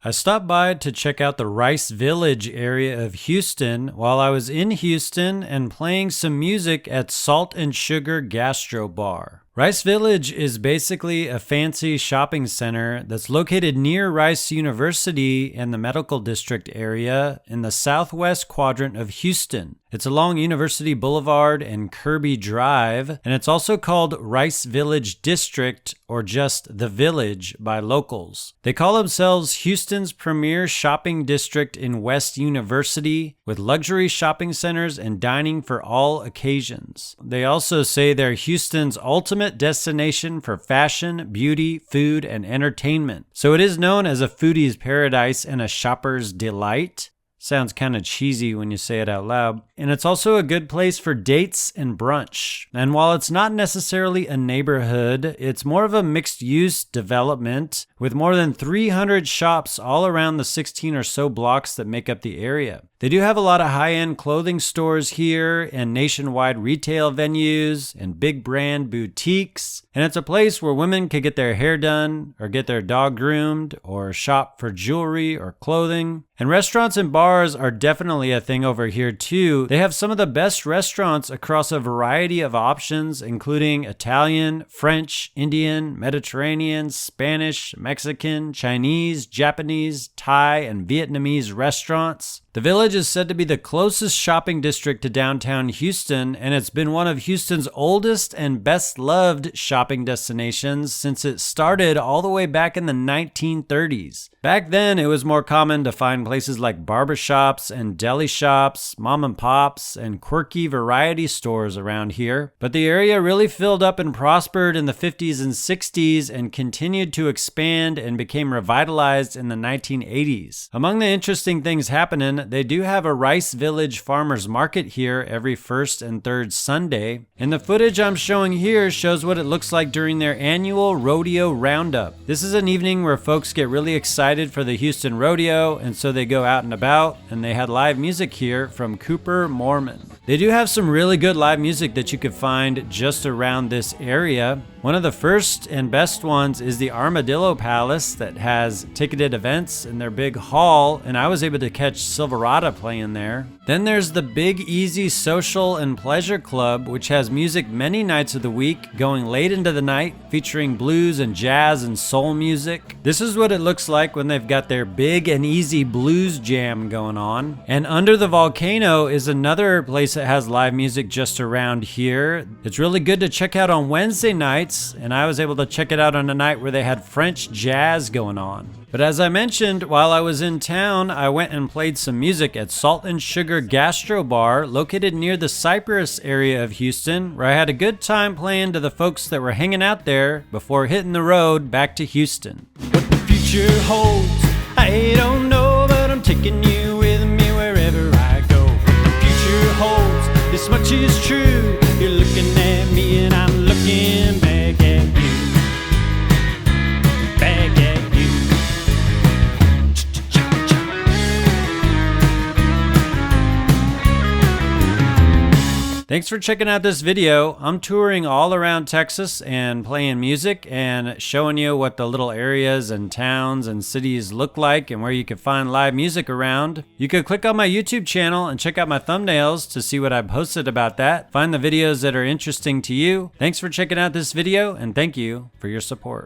I stopped by to check out the Rice Village area of Houston while I was in Houston and playing some music at Salt Sugar Gastro Bar. Rice Village is basically a fancy shopping center that's located near Rice University and the Medical District area in the southwest quadrant of Houston. It's along University Boulevard and Kirby Drive, and it's also called Rice Village District or just The Village by locals. They call themselves Houston's premier shopping district in West University, with luxury shopping centers and dining for all occasions. They also say they're Houston's ultimate destination for fashion, beauty, food, and entertainment. So it is known as a foodie's paradise and a shopper's delight. Sounds kind of cheesy when you say it out loud. And it's also a good place for dates and brunch. And while it's not necessarily a neighborhood, it's more of a mixed-use development with more than 300 shops all around the 16 or so blocks that make up the area. They do have a lot of high-end clothing stores here and nationwide retail venues and big brand boutiques. And it's a place where women can get their hair done or get their dog groomed or shop for jewelry or clothing. And restaurants and bars are definitely a thing over here too. They have some of the best restaurants across a variety of options, including Italian, French, Indian, Mediterranean, Spanish, Mexican, Chinese, Japanese, Thai, and Vietnamese restaurants. The Village is said to be the closest shopping district to downtown Houston, and it's been one of Houston's oldest and best-loved shopping destinations since it started all the way back in the 1930s. Back then, it was more common to find places like barbershops and deli shops, mom and pops, and quirky variety stores around here. But the area really filled up and prospered in the 50s and 60s and continued to expand and became revitalized in the 1980s. Among the interesting things happening, they do have a Rice Village farmers market here every first and third Sunday. And the footage I'm showing here shows what it looks like during their annual Rodeo Roundup. This is an evening where folks get really excited for the Houston Rodeo, and so they go out and about, and they had live music here from Cooper Mormon. They do have some really good live music that you could find just around this area. One of the first and best ones is the Armadillo Palace that has ticketed events in their big hall, and I was able to catch Silverado playing there. Then there's the Big Easy Social and Pleasure Club, which has music many nights of the week, going late into the night, featuring blues and jazz and soul music. This is what it looks like when they've got their Big and Easy Blues Jam going on. And under the Volcano is another place that has live music just around here. It's really good to check out on Wednesday nights, and I was able to check it out on a night where they had French jazz going on. But as I mentioned, while I was in town, I went and played some music at Salt Sugar Gastro Bar, located near the Cypress area of Houston, where I had a good time playing to the folks that were hanging out there before hitting the road back to Houston. What the future holds, I don't know, but I'm taking you with me wherever I go. What the future holds, this much is true. You're looking at me and I'm looking back at you. Back at you. Thanks for checking out this video. I'm touring all around Texas and playing music and showing you what the little areas and towns and cities look like and where you can find live music around. You could click on my YouTube channel and check out my thumbnails to see what I posted about that. Find the videos that are interesting to you. Thanks for checking out this video, and thank you for your support.